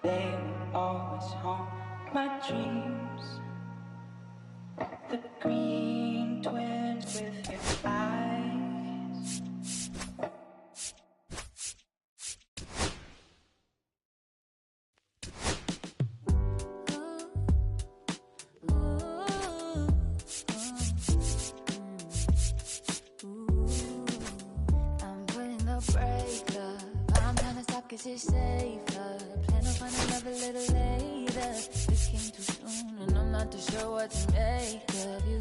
They will always haunt my dreams. The green twins with your eyes. I'm putting the brake up. I'm trying to stop 'cause it's safer. Plan on finding love a little later. This came too soon and I'm not too sure what to make of you.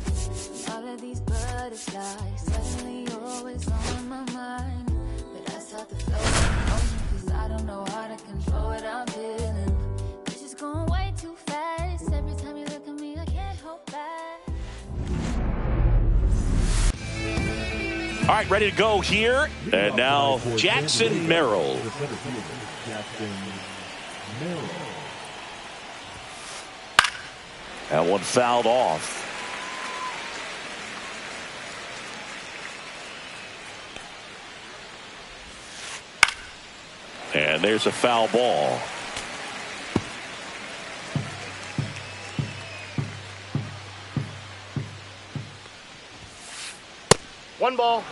All of these butterflies, suddenly you're always on my mind. But I start to flow in motion 'cause I don't know how to control what I'm feeling. 'Cause it's going way too fast. Every time you look at me, I can't hold back. All right, ready to go here. And now Jackson Merrill. That one fouled off. And there's a foul ball. One ball,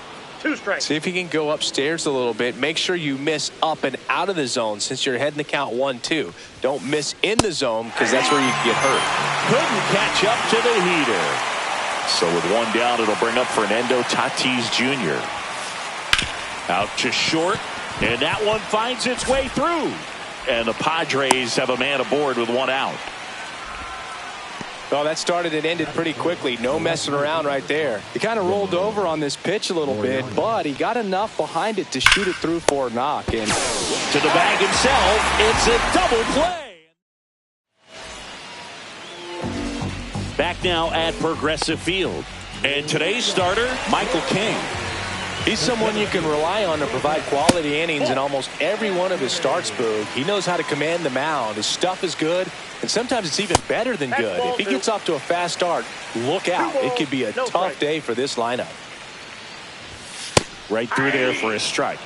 two strikes. See if you can go upstairs a little bit. Make sure you miss up and out of the zone since you're heading to count 1-2. Don't miss in the zone because that's where you can get hurt. Couldn't catch up to the heater. So with one down, it'll bring up Fernando Tatis Jr. Out to short, and that one finds its way through. And the Padres have a man aboard with one out. Well, that started and ended pretty quickly. No messing around right there. He kind of rolled over on this pitch a little bit, but he got enough behind it to shoot it through for a knock. And to the bag himself, it's a double play. Back now at Progressive Field. And today's starter, Michael King. He's someone you can rely on to provide quality innings in almost every one of his starts, Boog. He knows how to command the mound. His stuff is good, and sometimes it's even better than good. If he gets off to a fast start, look out. It could be a tough day for this lineup. Right through there for a strike.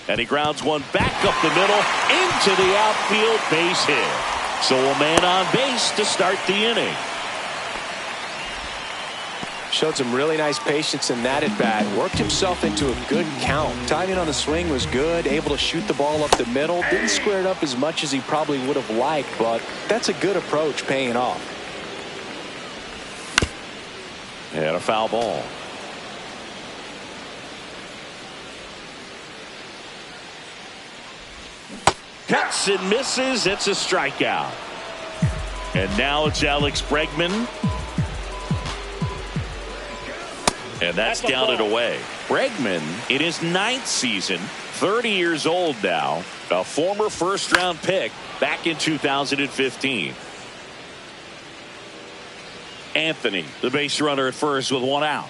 And he grounds one back up the middle into the outfield, base hit. So a man on base to start the inning. Showed some really nice patience in that at bat. Worked himself into a good count. Timing on the swing was good. Able to shoot the ball up the middle. Didn't square it up as much as he probably would have liked, but that's a good approach paying off. And a foul ball. Cuts and misses. It's a strikeout. And now it's Alex Bregman. And that's down and away. Bregman in his 9th season, 30 years old now, a former first-round pick back in 2015. Anthony, the base runner at first with one out.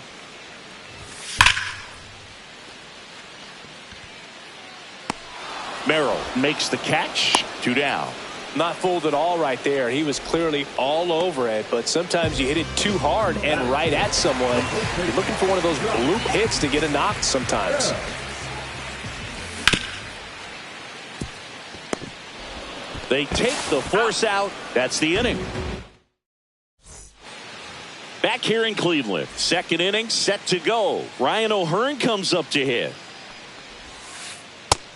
Merrill makes the catch. 2 down. Not fooled at all right there. He was clearly all over it, but sometimes you hit it too hard and right at someone. You're looking for one of those bloop hits to get a knock sometimes. They take the force out. That's the inning. Back here in Cleveland, second inning set to go. Ryan O'Hearn comes up to hit.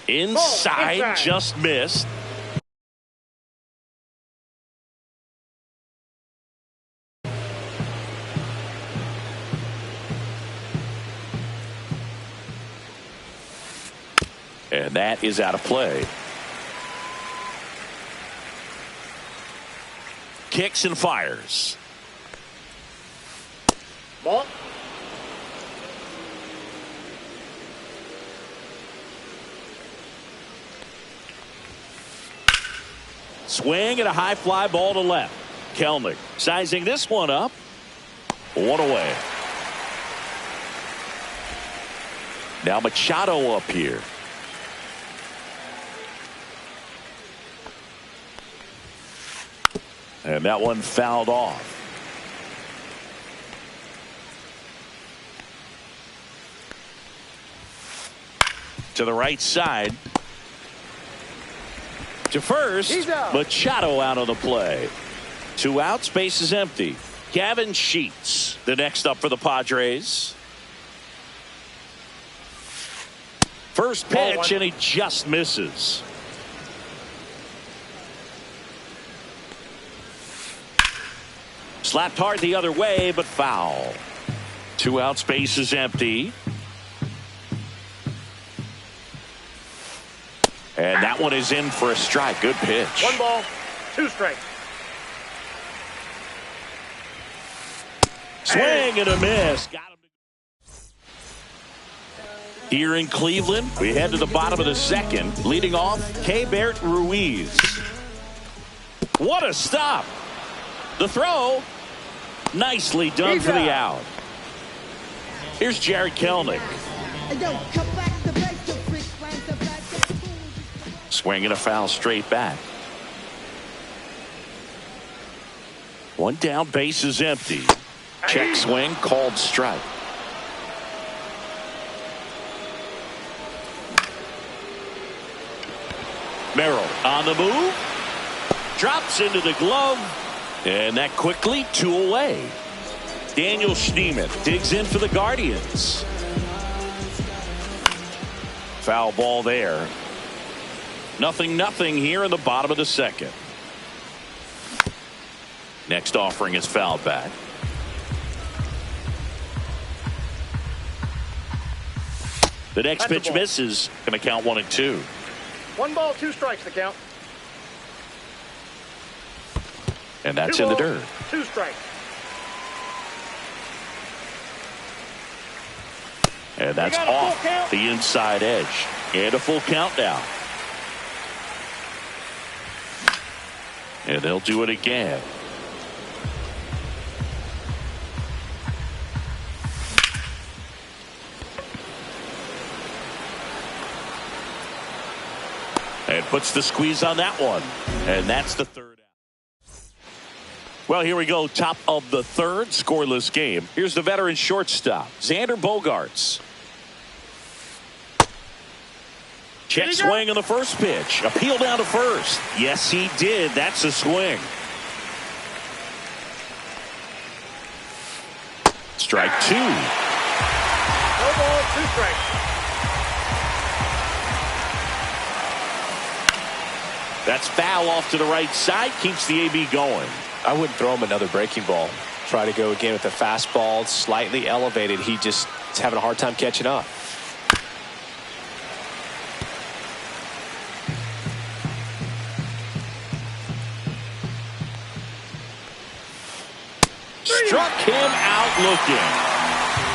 Inside, just missed. And that is out of play. Kicks and fires. Ball. Swing and a high fly ball to left. Kelnick sizing this one up. One away. Now Machado up here. And that one fouled off. to the right side. To first, Machado out of the play. 2 outs, base is empty. Gavin Sheets, the next up for the Padres. First pitch, and he just misses. Slapped hard the other way, but foul. 2 outs, base is empty. And that one is in for a strike. Good pitch. 1 ball, 2 strikes. Swing and a miss. Got him. Here in Cleveland, we head to the bottom of the second. Leading off, Keibert Ruiz. What a stop. The throw. Nicely done for the out. Here's Jared Kelenic. Swinging a foul straight back. 1 down, base is empty. Check swing, called strike. Merrill on the move. Drops into the glove. And that quickly 2 away. Daniel Schneemann digs in for the Guardians. Foul ball there. 0-0 here in the bottom of the second. Next offering is fouled back. The next pitch misses. Going to count 1-2. 1 ball, 2 strikes the count. And that's in the dirt. 2 strikes. And that's off the inside edge. And a full count now. And they'll do it again. And puts the squeeze on that one. And that's the 3rd out. Well, here we go. Top of the 3rd, scoreless game. Here's the veteran shortstop, Xander Bogaerts. Check swing on the first pitch. Appeal down to first. Yes, he did. That's a swing. Strike 2. 1 ball, 2 strikes. That's foul off to the right side. Keeps the AB going. I wouldn't throw him another breaking ball. Try to go again with the fastball, slightly elevated. He just is having a hard time catching up. Struck him out looking.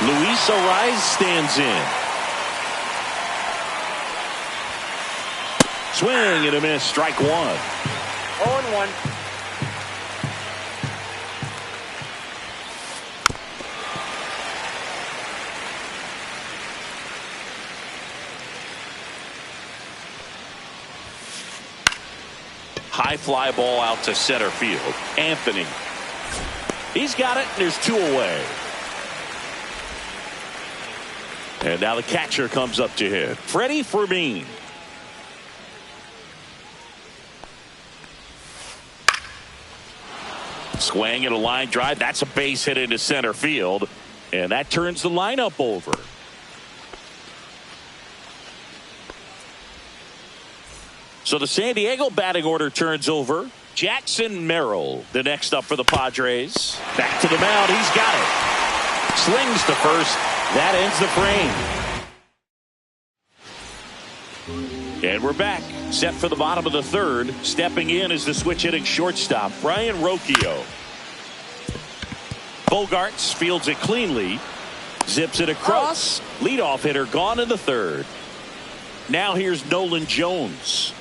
Luis Arraez stands in. Swing and a miss. Strike 1. 0-1. High fly ball out to center field. Anthony. He's got it. There's 2 away. And now the catcher comes up to hit. Freddie Fermin. Swing and a line drive. That's a base hit into center field. And that turns the lineup over. So the San Diego batting order turns over. Jackson Merrill, the next up for the Padres. Back to the mound. He's got it. Slings to first. That ends the frame. And we're back. Set for the bottom of the 3rd. Stepping in is the switch hitting shortstop, Brian Rocchio. Bogaerts fields it cleanly. Zips it across. Leadoff hitter gone in the 3rd. Now here's Nolan Jones.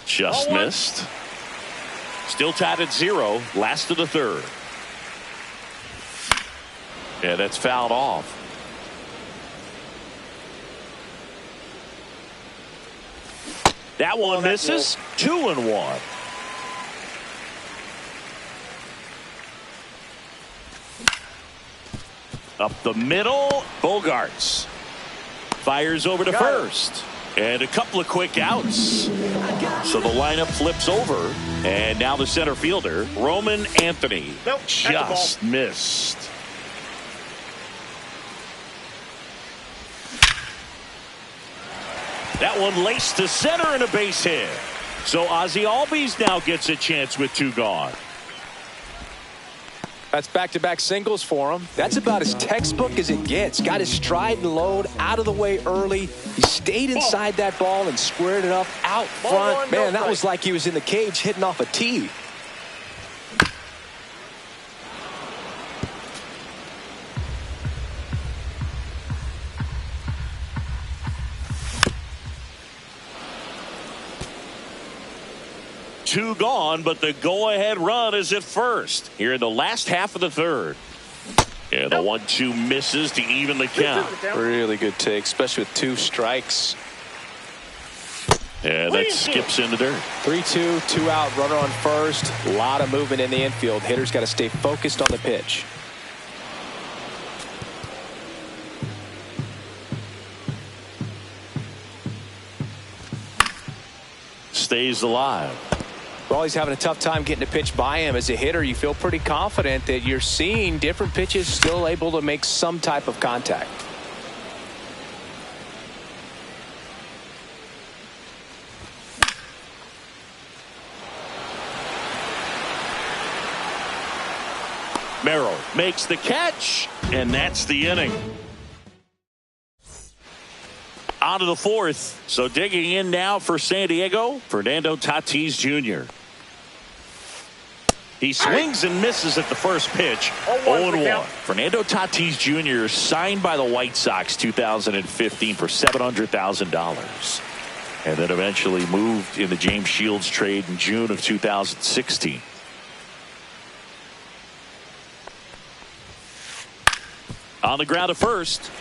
Just missed. Still tied at 0. Last of the 3rd. Yeah, that's fouled off. That one misses. 2-1. Up the middle. Bogaerts. fires over to first. And a couple of quick outs. So the lineup flips over. And now the center fielder, Roman Anthony, just missed. That one laced to center and a base hit. So Ozzie Albies now gets a chance with 2 gone. That's back-to-back singles for him. That's about as textbook as it gets. Got his stride and load out of the way early. He stayed inside that ball and squared it up out front. Man, that was like he was in the cage hitting off a tee. Two gone, but the go-ahead run is at first here in the last half of the third. And the 1-2 misses to even the count. Really good take, especially with 2 strikes. And that skips in the dirt. 3-2, 2 out, runner on first. A lot of movement in the infield. Hitters got to stay focused on the pitch. Stays alive. Well, he's having a tough time getting a pitch by him. As a hitter, you feel pretty confident that you're seeing different pitches still able to make some type of contact. Merrill makes the catch, and that's the inning. On to the 4th. So digging in now for San Diego, Fernando Tatis Jr. He swings and misses at the first pitch. 0-1. Fernando Tatis Jr. signed by the White Sox 2015 for $700,000. And then eventually moved in the James Shields trade in June of 2016. On the ground at first.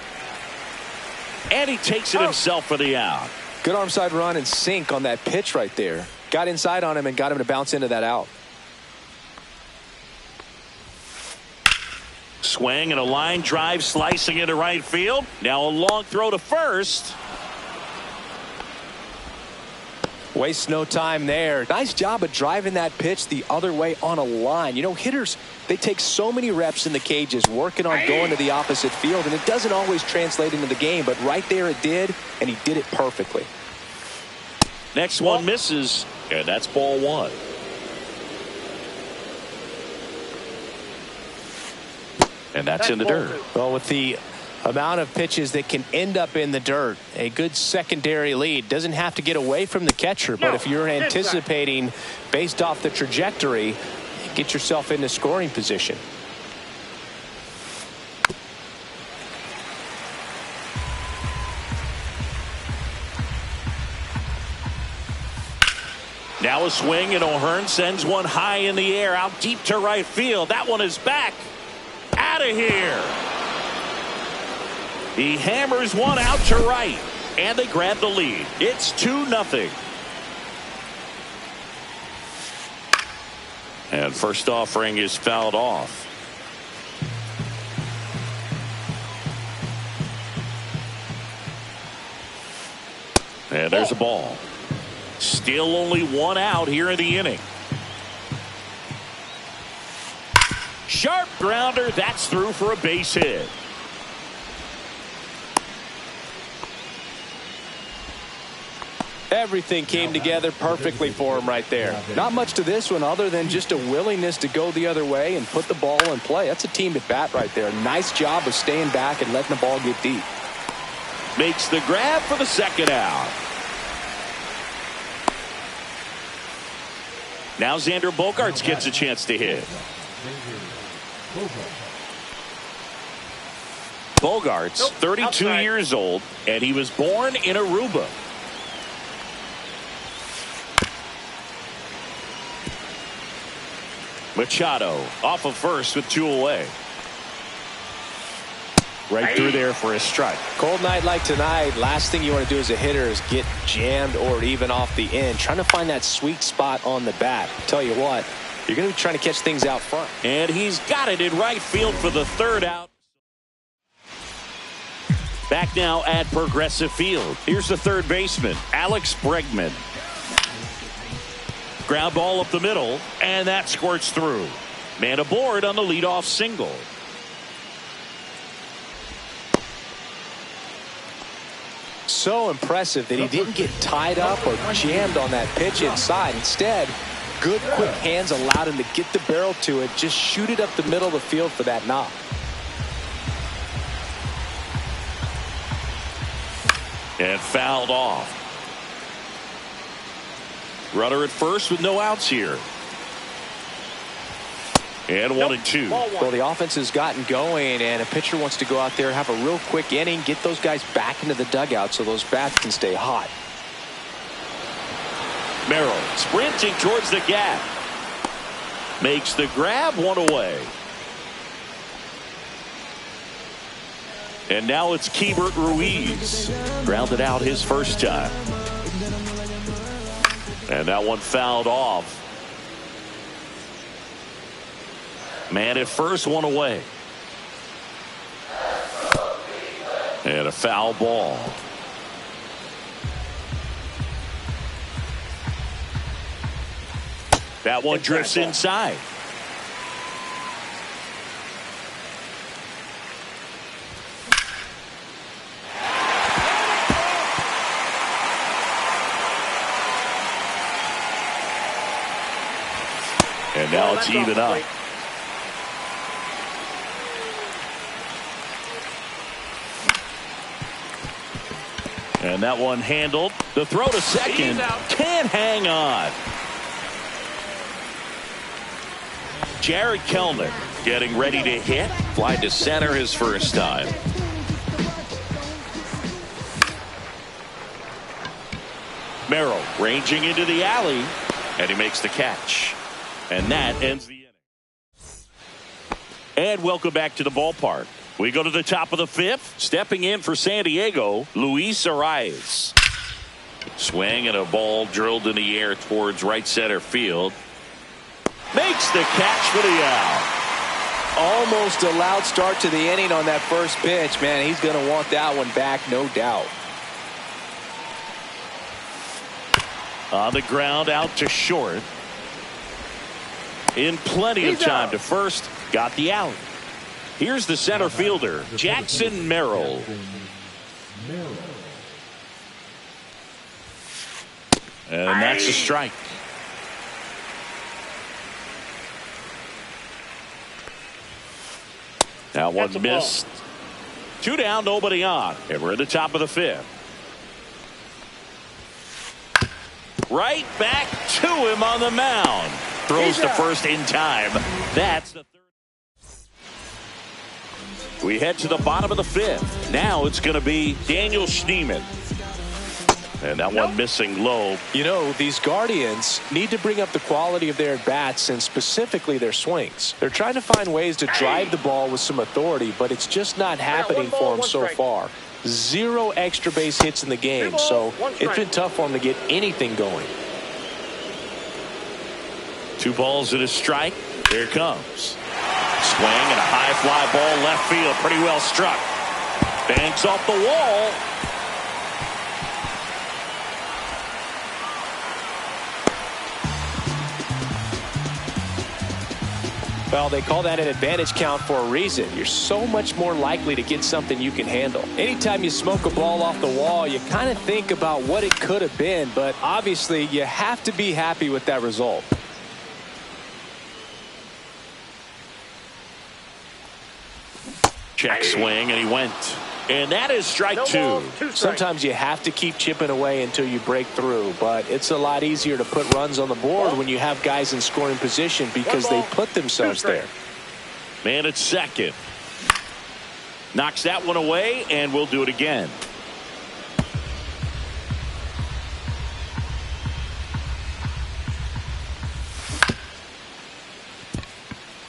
And he takes it himself for the out. Good arm side run and sink on that pitch right there. Got inside on him and got him to bounce into that out. Swing and a line drive slicing into right field. Now a long throw to first. Wastes no time there. Nice job of driving that pitch the other way on a line. You know, hitters, they take so many reps in the cages working on going to the opposite field, and it doesn't always translate into the game, but right there it did, and he did it perfectly. Next one misses, and that's ball 1. And that's in the dirt. Well, with the amount of pitches that can end up in the dirt, a good secondary lead. Doesn't have to get away from the catcher, but if you're anticipating based off the trajectory, get yourself into scoring position. Now a swing, and O'Hearn sends one high in the air out deep to right field. That one is back. Out of here. He hammers one out to right, and they grab the lead. It's 2-0. And first offering is fouled off. And there's a ball. Still only 1 out here in the inning. Sharp grounder. That's through for a base hit. Everything came together perfectly for him right there. Not much to this one other than just a willingness to go the other way and put the ball in play. That's a team at bat right there. Nice job of staying back and letting the ball get deep. Makes the grab for the second out. Now Xander Bogaerts gets a chance to hit. Bogaerts, 32 years old, and he was born in Aruba. Machado off of first with 2 away. Right through there for a strike. Cold night like tonight, last thing you want to do as a hitter is get jammed or even off the end. Trying to find that sweet spot on the bat. Tell you what, you're going to be trying to catch things out front. And he's got it in right field for the 3rd out. Back now at Progressive Field. Here's the third baseman, Alex Bregman. Ground ball up the middle, and that squirts through. Man aboard on the leadoff single. So impressive that he didn't get tied up or jammed on that pitch inside. Instead, good quick hands allowed him to get the barrel to it, just shoot it up the middle of the field for that knock. And fouled off. Runner at first with no outs here. And 1-2. Well, the offense has gotten going, and a pitcher wants to go out there, have a real quick inning, get those guys back into the dugout so those bats can stay hot. Merrill sprinting towards the gap. Makes the grab, one away. And now it's Keibert Ruiz. Grounded out his first time. And that one fouled off. Man at first, one away. And a foul ball. That one drifts inside. And now it's even up. And that one handled. The throw to second. Can't hang on. Jared Kelenic getting ready to hit. Fly to center his first time. Merrill ranging into the alley. And he makes the catch. And that ends the inning. And welcome back to the ballpark. We go to the top of the fifth. Stepping in for San Diego, Luis Arraez. Swing and a ball drilled in the air towards right center field. Makes the catch for the out. Almost a loud start to the inning on that first pitch. Man, he's going to want that one back, no doubt. On the ground, out to short. In plenty of time to first. Got the out. Here's the center fielder, Jackson Merrill. And that's a strike. Now one missed. Two down, nobody on. And we're at the top of the fifth. Right back to him on the mound. Throws to first in time. That's the third. We head to the bottom of the fifth. Now it's going to be Daniel Schneemann. And that one missing low. You know, these Guardians need to bring up the quality of their at-bats and specifically their swings. They're trying to find ways to drive the ball with some authority, but it's just not happening for them so far. 0 extra base hits in the game, so it's been tough for them to get anything going. 2 balls and a strike. Here it comes. Swing and a high fly ball left field. Pretty well struck. Banks off the wall. Well, they call that an advantage count for a reason. You're so much more likely to get something you can handle. Anytime you smoke a ball off the wall, you kind of think about what it could have been, but obviously you have to be happy with that result. Check swing, and he went. And that is strike 2. Sometimes you have to keep chipping away until you break through, but it's a lot easier to put runs on the board when you have guys in scoring position because they put themselves there. Man at second. Knocks that one away, and we'll do it again.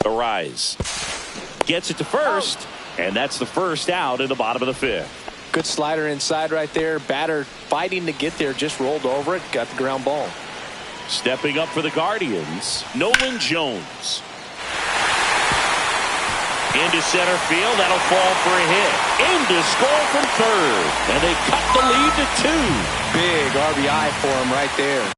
Arraez gets it to first. And that's the first out in the bottom of the fifth. Good slider inside right there. Batter fighting to get there, just rolled over it, got the ground ball. Stepping up for the Guardians, Nolan Jones. Into center field. That'll fall for a hit. In to score from third. And they cut the lead to 2. Big RBI for him right there.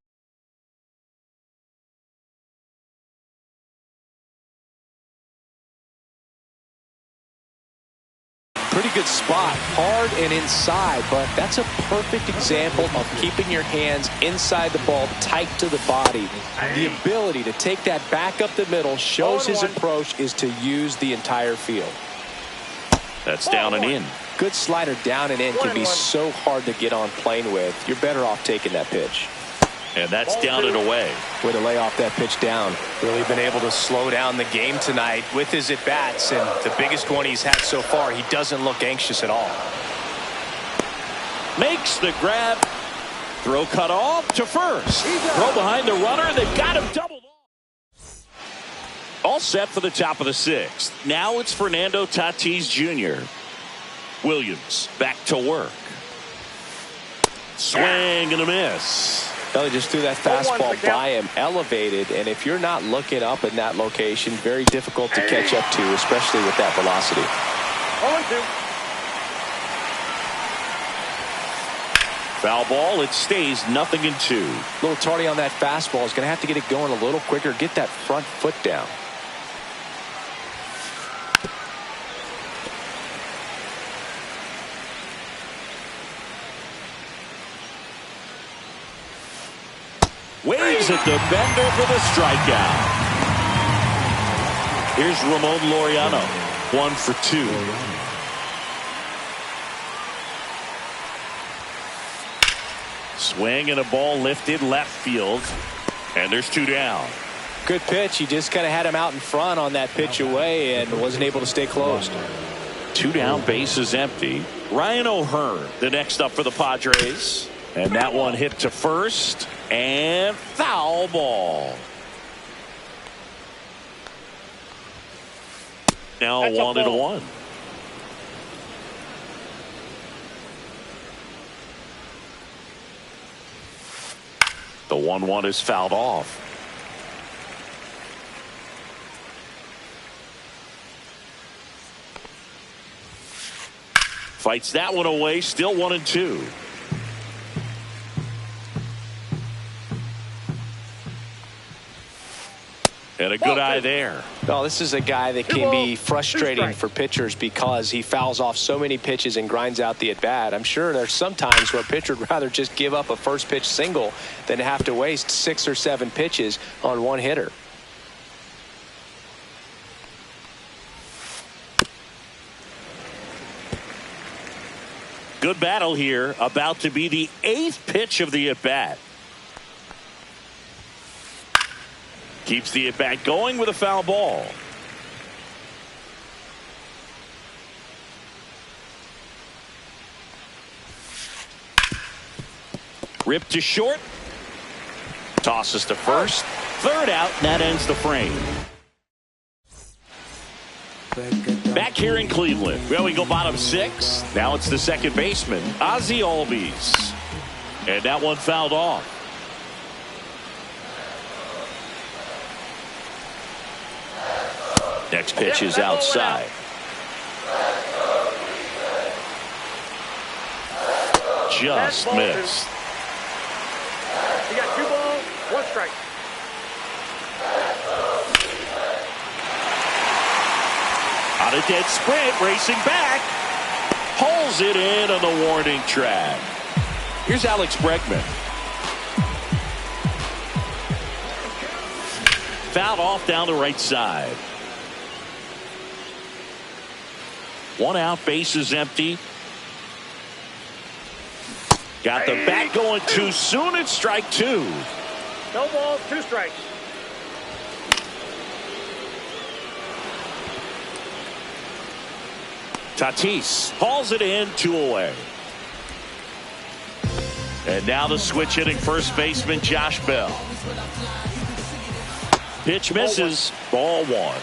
Pretty good spot, hard and inside, but that's a perfect example of keeping your hands inside the ball, tight to the body. The ability to take that back up the middle shows his approach is to use the entire field. That's down and in. Good slider down and in can be so hard to get on plane with. You're better off taking that pitch. And that's down and away. Way to lay off that pitch down. Really been able to slow down the game tonight with his at-bats, and the biggest one he's had so far, he doesn't look anxious at all. Makes the grab. Throw cut off to first. Throw behind the runner. They've got him doubled off. All set for the top of the 6th. Now it's Fernando Tatis Jr. Williams back to work. Swing and a miss. Well, he just threw that fastball by him, elevated, and if you're not looking up in that location, very difficult to catch up to, especially with that velocity. 0-2. Foul ball. It stays 0-2. A little tardy on that fastball. Is going to have to get it going a little quicker, get that front foot down. Waves at the bender for the strikeout. Here's Ramon Laureano. 1 for 2. Swing and a ball lifted left field. And there's 2 down. Good pitch. He just kind of had him out in front on that pitch away and wasn't able to stay closed. 2 down, bases empty. Ryan O'Hearn, the next up for the Padres. And that one hit to first. And foul ball. Now 1-1. The 1-1 is fouled off. Fights that one away. Still 1-2. And a good eye there. Well, this is a guy that can be frustrating for pitchers because he fouls off so many pitches and grinds out the at-bat. I'm sure there's some times where a pitcher would rather just give up a first pitch single than have to waste 6 or 7 pitches on one hitter. Good battle here. About to be the 8th pitch of the at-bat. Keeps the at-bat going with a foul ball. Ripped to short. Tosses to first. Third out, and that ends the frame. Back here in Cleveland. Well, we go bottom 6. Now it's the second baseman, Ozzie Albies. And that one fouled off. Next pitch is outside. Just missed. You got 2 balls, 1 strike. On a dead sprint, racing back. Pulls it in on the warning track. Here's Alex Bregman. Fouled off down the right side. 1 out, bases empty. Got the bat going too soon. It's strike 2. No balls, 2 strikes. Tatis hauls it in, 2 away. And now the switch hitting first baseman Josh Bell. Pitch misses. Ball 1.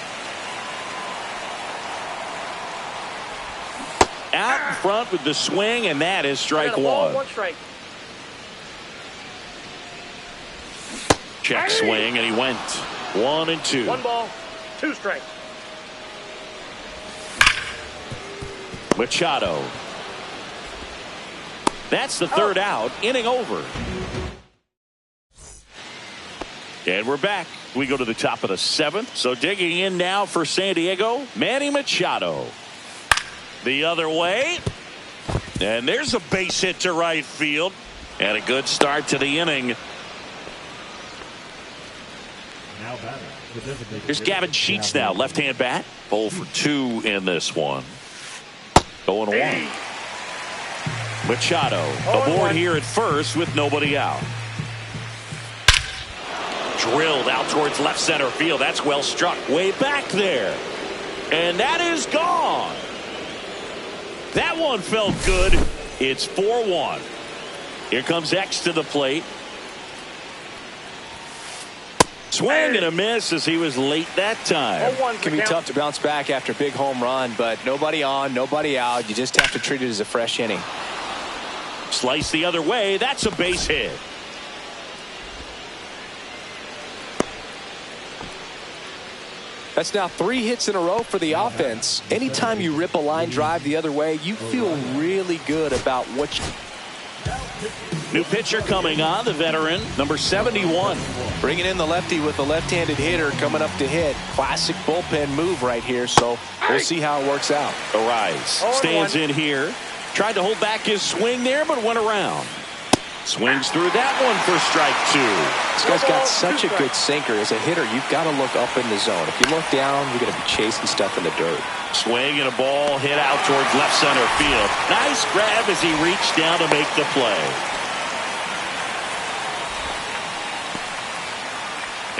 Out in front with the swing, and that is strike 1. 1 strike. Check swing, and he went 1-2. 1 ball, 2 strikes. Machado. That's the third out. Inning over. And we're back. We go to the top of the 7th. So digging in now for San Diego, Manny Machado. The other way. And there's a base hit to right field. And a good start to the inning. Here's Gavin Sheets now. Left-hand bat. 0 for 2 in this one. 0-1. Machado aboard here at first with nobody out. Drilled out towards left center field. That's well struck. Way back there. And that is gone. That one felt good. It's 4-1. Here comes X to the plate. Swing and a miss as he was late that time. It can be tough to bounce back after a big home run, but nobody on, nobody out. You just have to treat it as a fresh inning. Slice the other way. That's a base hit. That's now 3 hits in a row for the offense. Anytime you rip a line drive the other way, you feel really good about what you... New pitcher coming on, the veteran, number 71. Bringing in the lefty with the left-handed hitter coming up to hit. Classic bullpen move right here, so we'll see how it works out. Arise stands in here. Tried to hold back his swing there, but went around. Swings through that one for strike 2. This guy's got such a good sinker. As a hitter, you've got to look up in the zone. If you look down, you're going to be chasing stuff in the dirt. Swing and a ball hit out towards left center field. Nice grab as he reached down to make the play.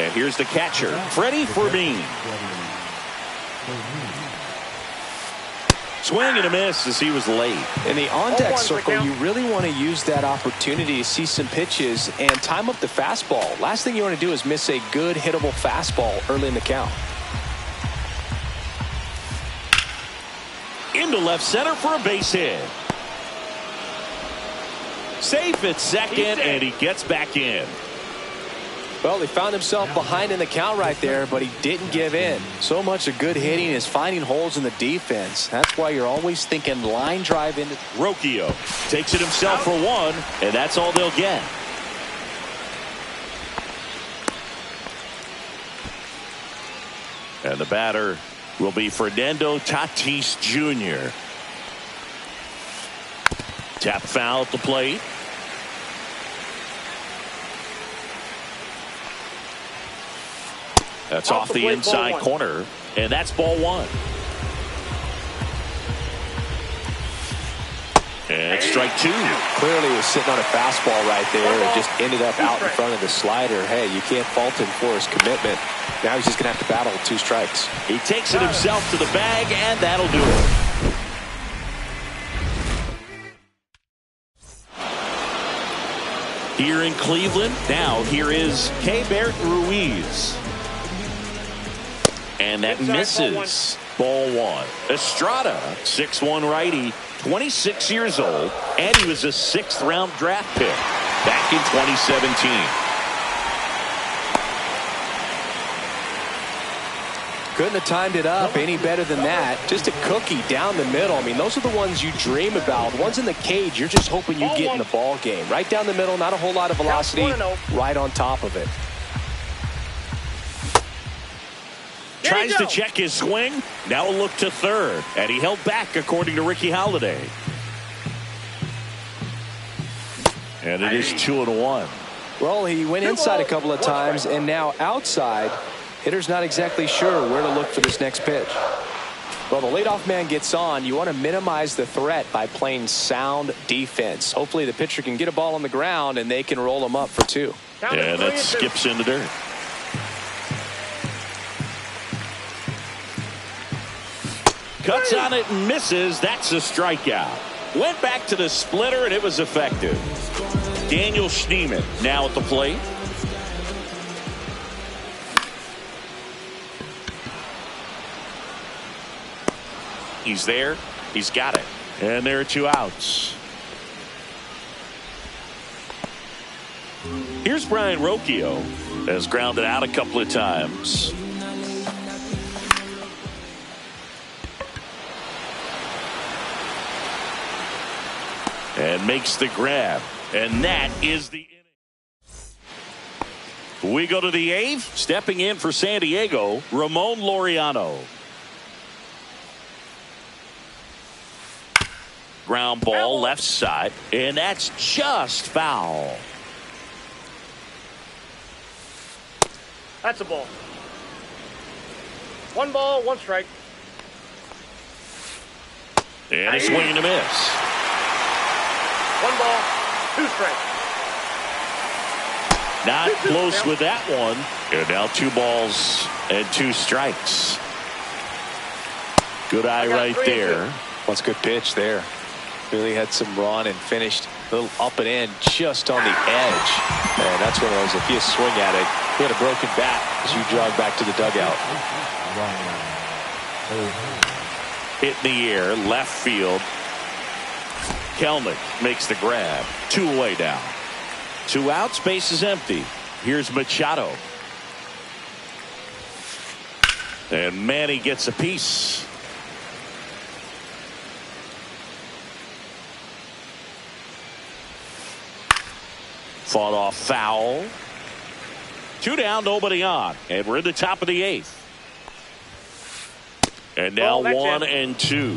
And here's the catcher, Freddie Fermin. Swing and a miss as he was late. In the on-deck circle, you really want to use that opportunity to see some pitches and time up the fastball. Last thing you want to do is miss a good hittable fastball early in the count. Into left center for a base hit. Safe at second, and he gets back in. Well, he found himself behind in the count right there, but he didn't give in. So much of good hitting is finding holes in the defense. That's why you're always thinking line drive into... Rocchio takes it himself for 1, and that's all they'll get. And the batter will be Fernando Tatis Jr. Tap foul at the plate. That's off the inside corner, and that's ball 1. And strike 2. Clearly was sitting on a fastball right there and just ended up out in front of the slider. Hey, you can't fault him for his commitment. Now he's just going to have to battle 2 strikes. He takes it himself to the bag, and that'll do it. Here in Cleveland, now here is Keibert Ruiz. And that misses. Ball 1. Estrada, 6'1" righty, 26 years old, and he was a 6th-round draft pick back in 2017. Couldn't have timed it up any better than that. Just a cookie down the middle. I mean, those are the ones you dream about. The ones in the cage, you're just hoping you get in the ball game. Right down the middle, not a whole lot of velocity, right on top of it. Tries to check his swing. Now a look to third. And he held back, according to Ricky Holiday. And it is 2-1. Well, he went inside a couple of times, and now outside. Hitter's not exactly sure where to look for this next pitch. Well, the leadoff man gets on. You want to minimize the threat by playing sound defense. Hopefully the pitcher can get a ball on the ground, and they can roll him up for 2. And that skips in the dirt. Cuts on it and misses. That's a strikeout. Went back to the splitter, and it was effective. Daniel Schneemann now at the plate. He's there. He's got it. And there are 2 outs. Here's Brian Rocchio. Has grounded out a couple of times. and makes the grab. And that is the inning. We go to the 8th. Stepping in for San Diego, Ramon Laureano. Ground ball left side, and that's just foul. That's a ball. 1 ball, 1 strike. And a swing and a miss. 1 ball, 2 strikes. Not close with that one. And now 2 balls and 2 strikes. Good eye right there. That's a good pitch there. Really had some run and finished a little up and in just on the edge. And that's one of those, if you swing at it, you had a broken bat as you jog back to the dugout. Hit in the air, left field. Kelnick makes the grab. 2 away now. 2 outs, base is empty. Here's Machado. And Manny gets a piece. Fought off foul. 2 down, nobody on. And we're in the top of the 8th. And now 1 and 2.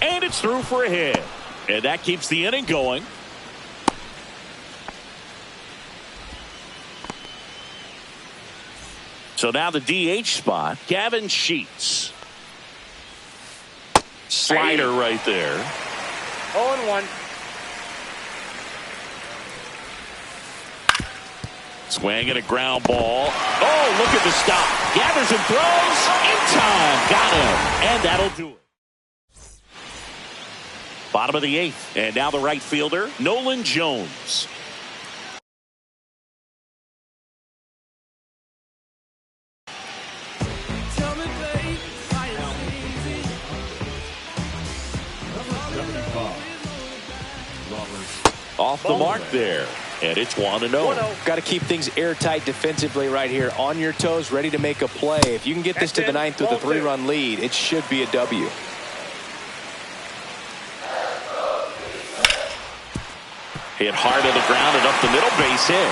And it's through for a hit. And that keeps the inning going. So now the DH spot, Gavin Sheets. Slider right there. 0-1. Swing and a ground ball. Oh, look at the stop. Gathers and throws in time. Got him. And that'll do it. Bottom of the 8th. And now the right fielder, Nolan Jones. Off the mark there. And it's 1-0. Got to keep things airtight defensively right here. On your toes, ready to make a play. If you can get this to the 9th with a 3-run lead, it should be a W. Hit hard to the ground and up the middle, base hit.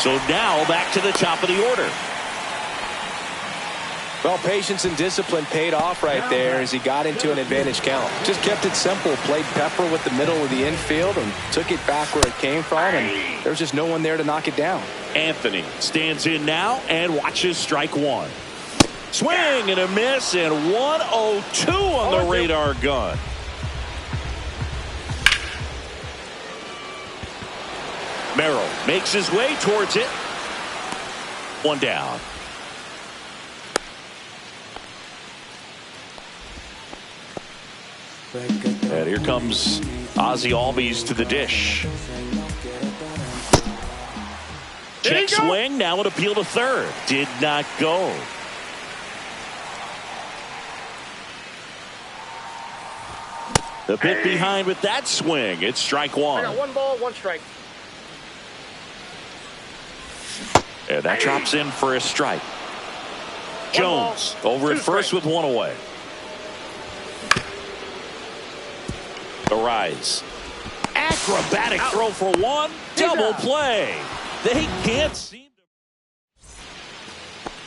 So now back to the top of the order. Well, patience and discipline paid off right there as he got into an advantage count. Just kept it simple, played pepper with the middle of the infield and took it back where it came from, and there was just no one there to knock it down. Anthony stands in now and watches strike 1. Swing and a miss, and 102 on the radar gun. Merrill makes his way towards it. 1 down. And here comes Ozzie Albies to the dish. Check swing, now an appeal to third. Did not go. The bit behind with that swing. It's strike 1. I got 1 ball, 1 strike. And that drops in for a strike. Jones over at first with 1 away. The rise. Acrobatic throw for 1. Double play. They can't seem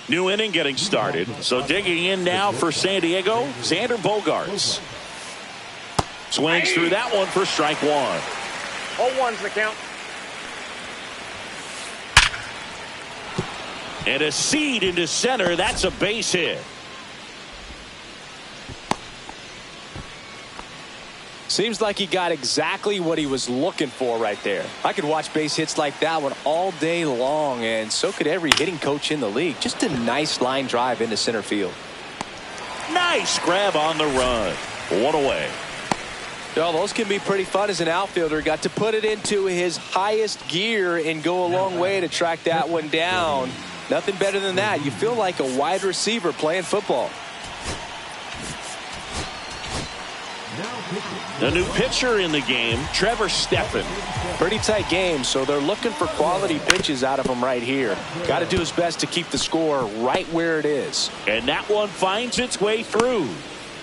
to. New inning getting started. So digging in now for San Diego, Xander Bogaerts. Swings through that one for strike 1. 0-1's the count. And a seed into center. That's a base hit. Seems like he got exactly what he was looking for right there. I could watch base hits like that one all day long, and so could every hitting coach in the league. Just a nice line drive into center field. Nice grab on the run. 1 away. Well, those can be pretty fun as an outfielder. Got to put it into his highest gear and go a long way to track that one down. Nothing better than that. You feel like a wide receiver playing football. The new pitcher in the game, Trevor Stephan. Pretty tight game, so they're looking for quality pitches out of him right here. Got to do his best to keep the score right where it is. And that one finds its way through.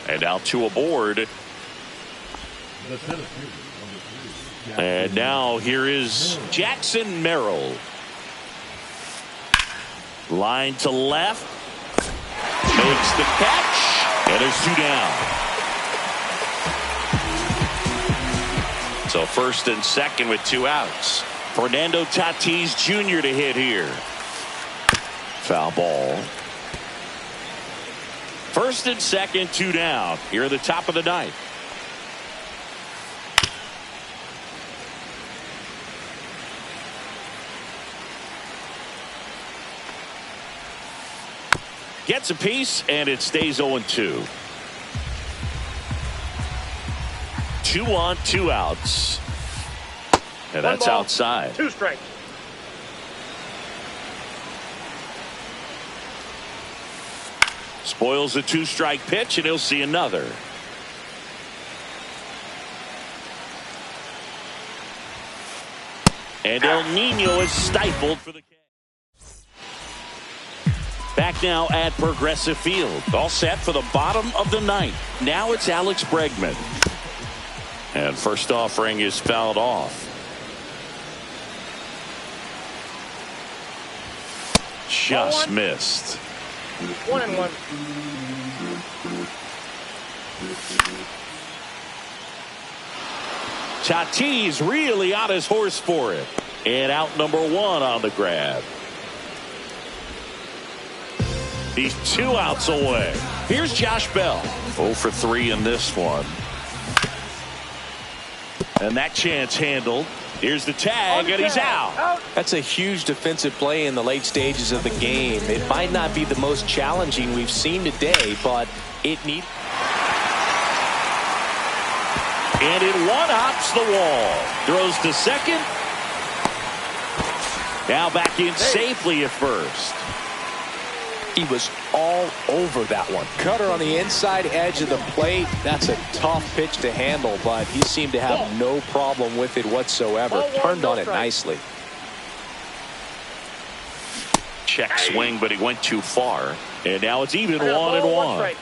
And now two aboard. And now here is Jackson Merrill. Line to left. Makes the catch. And there's two down. So first and second with two outs. Fernando Tatis Jr. to hit here. Foul ball. First and second, two down. Here at the top of the ninth. Gets a piece, and it stays 0-2. 2 on, 2 outs. And that's outside. 2 strikes. Spoils the 2-strike pitch, and he'll see another. And El Nino is stifled for the catch. Back now at Progressive Field. All set for the bottom of the ninth. Now it's Alex Bregman. And first offering is fouled off. Just missed. 1-1. Tatis really on his horse for it. And out number 1 on the grab. He's 2 outs away. Here's Josh Bell. 0 for 3 in this one. And that chance handled. Here's the tag, and he's out. That's a huge defensive play in the late stages of the game. It might not be the most challenging we've seen today, but it needs. And it one-hops the wall. Throws to second. Now back in safely at first. He was all over that one. Cutter on the inside edge of the plate. That's a tough pitch to handle, but he seemed to have no problem with it whatsoever. Turned on it nicely. Check swing, but he went too far. And now it's even 1-1.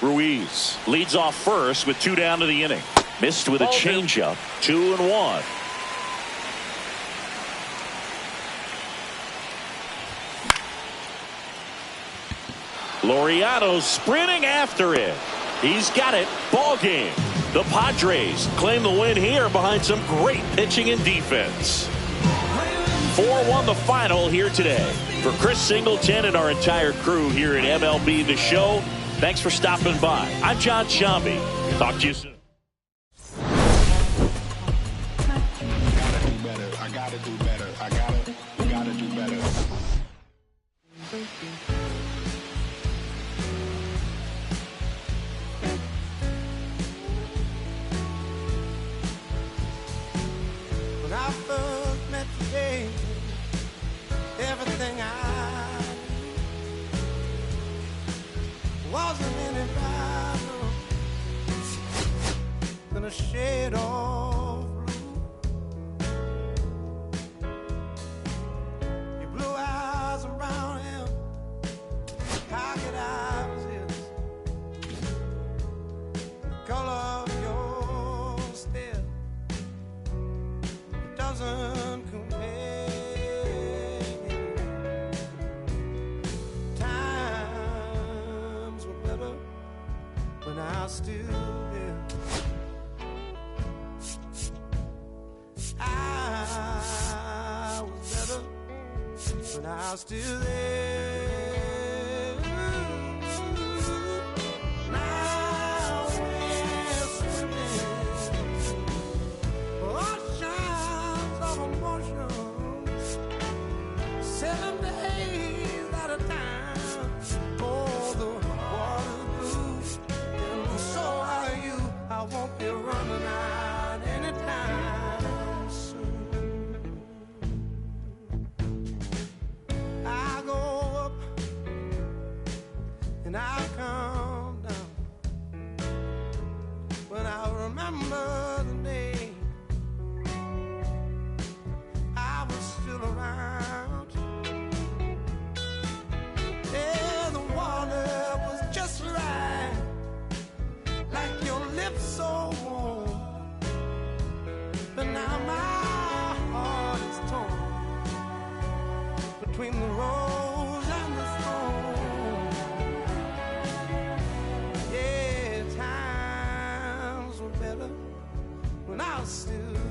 Ruiz leads off first with 2 down to the inning. Missed with a changeup. 2-1. Laureano sprinting after it. He's got it. Ball game. The Padres claim the win here behind some great pitching and defense. 4-1 the final here today. For Chris Singleton and our entire crew here at MLB The Show, thanks for stopping by. I'm John Shambi. Talk to you soon. I gotta do better. I gotta do better. When I first met today, everything I wasn't any brighter than a shade of blue. Your blue eyes around him, how could I resist? The color of your stare, it doesn't compare. Times were better when I was still there. I was better when I was still there. Now we're swimming oceans of emotion, 7 days at a time. Oh, the water's blue, and so are you. I won't be running out anytime soon. I go up and I come down when I remember the day I was still around. Yeah, the water was just right, like your lips so warm. But now my heart is torn between the rose and the thorn. Yeah, times were better when I was still